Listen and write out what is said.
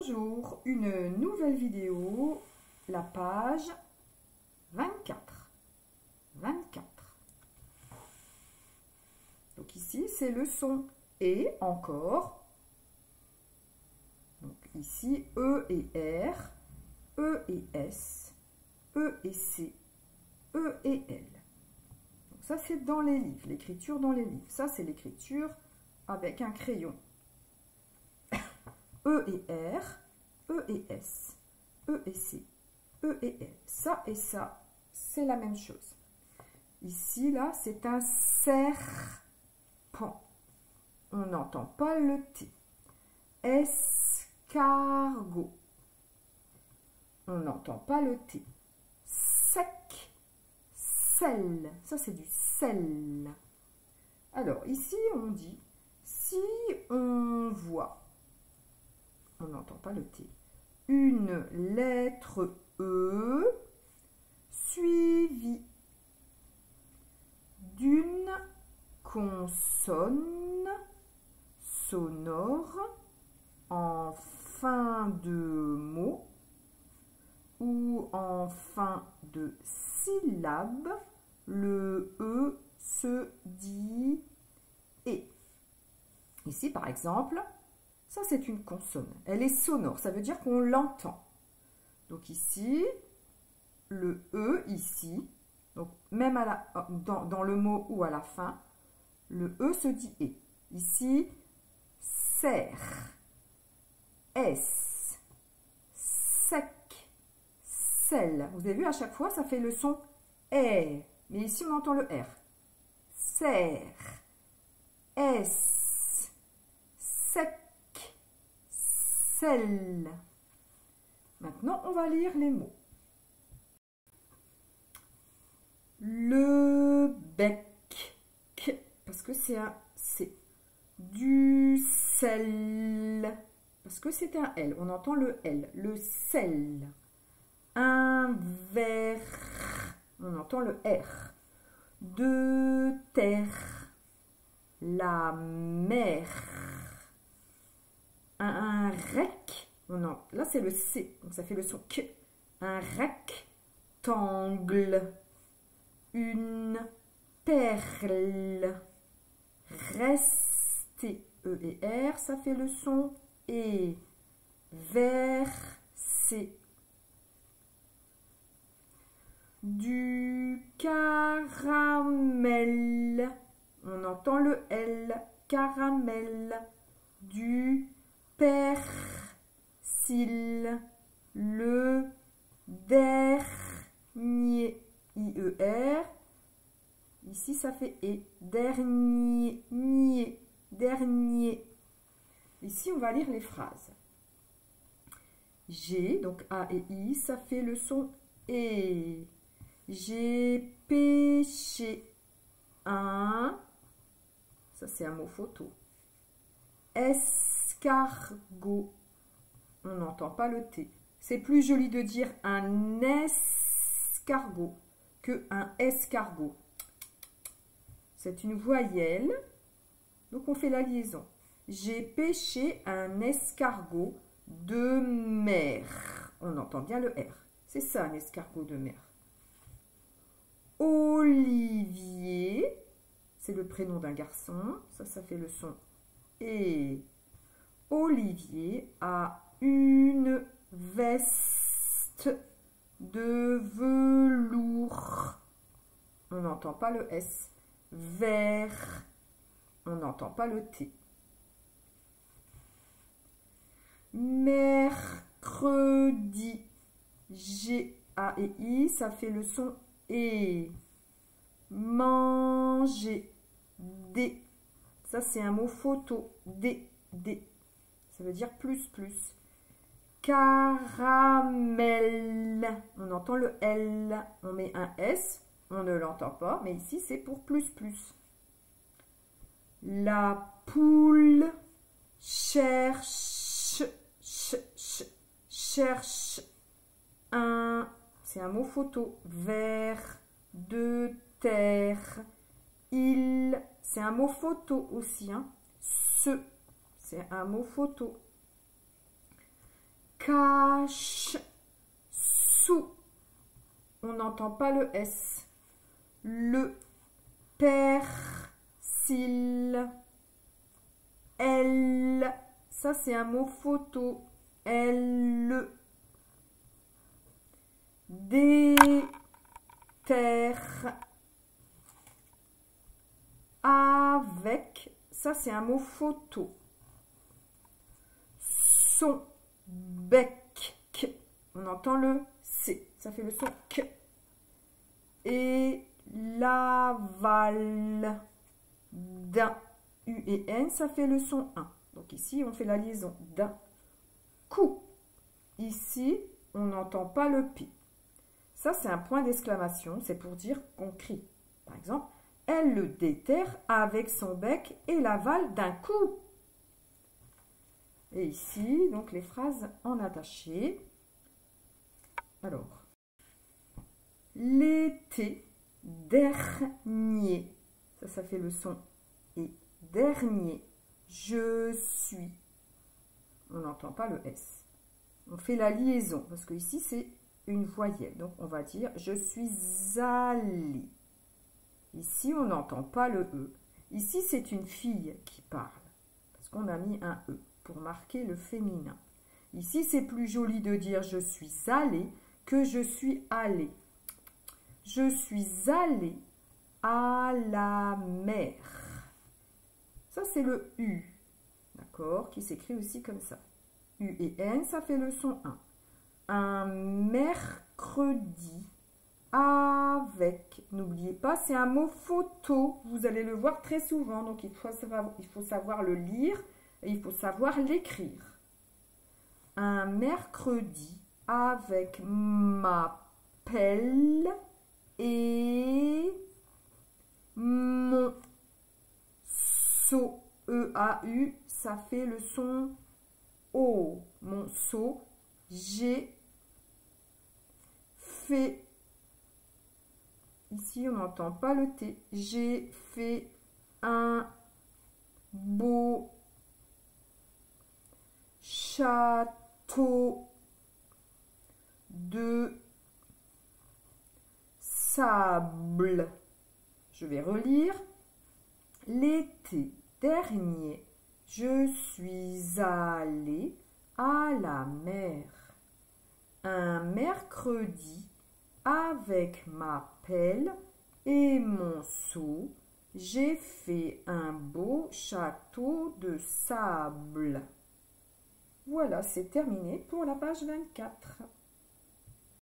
Bonjour, une nouvelle vidéo, la page 24. 24. Donc ici, c'est le son et encore. Donc ici, E et R, E et S, E et C, E et L. Donc ça, c'est dans les livres, l'écriture dans les livres. Ça, c'est l'écriture avec un crayon. E et R, E et S, E et C, E et L. Ça et ça, c'est la même chose. Ici, là, c'est un serpent. On n'entend pas le T. Escargot. On n'entend pas le T. Sec, sel. Ça, c'est du sel. Alors, ici, on dit, si on voit, on n'entend pas le T, une lettre E suivie d'une consonne sonore en fin de mot ou en fin de syllabe, le E se dit E. Ici, par exemple, ça, c'est une consonne. Elle est sonore, ça veut dire qu'on l'entend. Donc ici, le E, ici, donc même dans le mot ou à la fin, le E se dit E. Ici, serre, S, sec, sel. Vous avez vu, à chaque fois, ça fait le son E. Mais ici, on entend le R. Serre, S, sec, sel. Maintenant, on va lire les mots. Le bec, parce que c'est un C. Du sel, parce que c'est un L. On entend le L. Le sel. Un verre, on entend le R. De terre. La mer. Un rec, là c'est le C, donc ça fait le son Q. Un rectangle. Une perle. Rester, E et R, ça fait le son E. Verser. Du caramel. On entend le L. Caramel. Du persil. Le dernier. IER. Ici, ça fait E. Dernier. Nier. Dernier. Ici, on va lire les phrases. J'ai, donc A et I, ça fait le son E. J'ai pêché un, ça c'est un mot photo, escargot. On n'entend pas le T. C'est plus joli de dire un escargot que un escargot. C'est une voyelle, donc on fait la liaison. J'ai pêché un escargot de mer. On entend bien le R. C'est ça, un escargot de mer. Olivier, c'est le prénom d'un garçon. Ça fait le son E. Olivier a une veste de velours. On n'entend pas le S. Vert. On n'entend pas le T. Mercredi. G, A et I, ça fait le son E. Manger. D. Ça, c'est un mot photo. D. D. Ça veut dire plus, plus. Caramel. On entend le L. On met un S. On ne l'entend pas. Mais ici, c'est pour plus, plus. La poule cherche. Cherche un. C'est un mot photo. Vers de terre. Il. C'est un mot photo aussi. Hein. Ce. C'est un mot photo. cache sous. On n'entend pas le S. Le persil. Elle. Ça, c'est un mot photo. Elle. Déterre. Avec. Ça, c'est un mot photo. Son bec. On entend le C. Ça fait le son K. Et l'aval d'un U et N, ça fait le son 1. Donc ici, on fait la liaison d'un coup. Ici, on n'entend pas le P. Ça, c'est un point d'exclamation. C'est pour dire qu'on crie. Par exemple, elle le déterre avec son bec et l'avale d'un coup. Et ici, donc les phrases en attaché. Alors, l'été dernier, ça fait le son et dernier, je suis. On n'entend pas le S. On fait la liaison parce que ici c'est une voyelle. Donc on va dire je suis allée. Ici on n'entend pas le E. Ici c'est une fille qui parle parce qu'on a mis un E pour marquer le féminin. Ici c'est plus joli de dire je suis allée que je suis allée. Je suis allée à la mer. Ça, c'est le U, d'accord, qui s'écrit aussi comme ça. U et N, ça fait le son 1. Un mercredi avec, n'oubliez pas, c'est un mot photo. Vous allez le voir très souvent, donc il faut savoir le lire et il faut savoir l'écrire. Un mercredi avec ma pelle et mon seau, E-A-U, ça fait le son O. Mon seau, j'ai fait, ici on n'entend pas le T, j'ai fait un beau château de sable. Je vais relire. L'été dernier, je suis allée à la mer. Un mercredi, avec ma pelle et mon seau, j'ai fait un beau château de sable. Voilà, c'est terminé pour la page 24.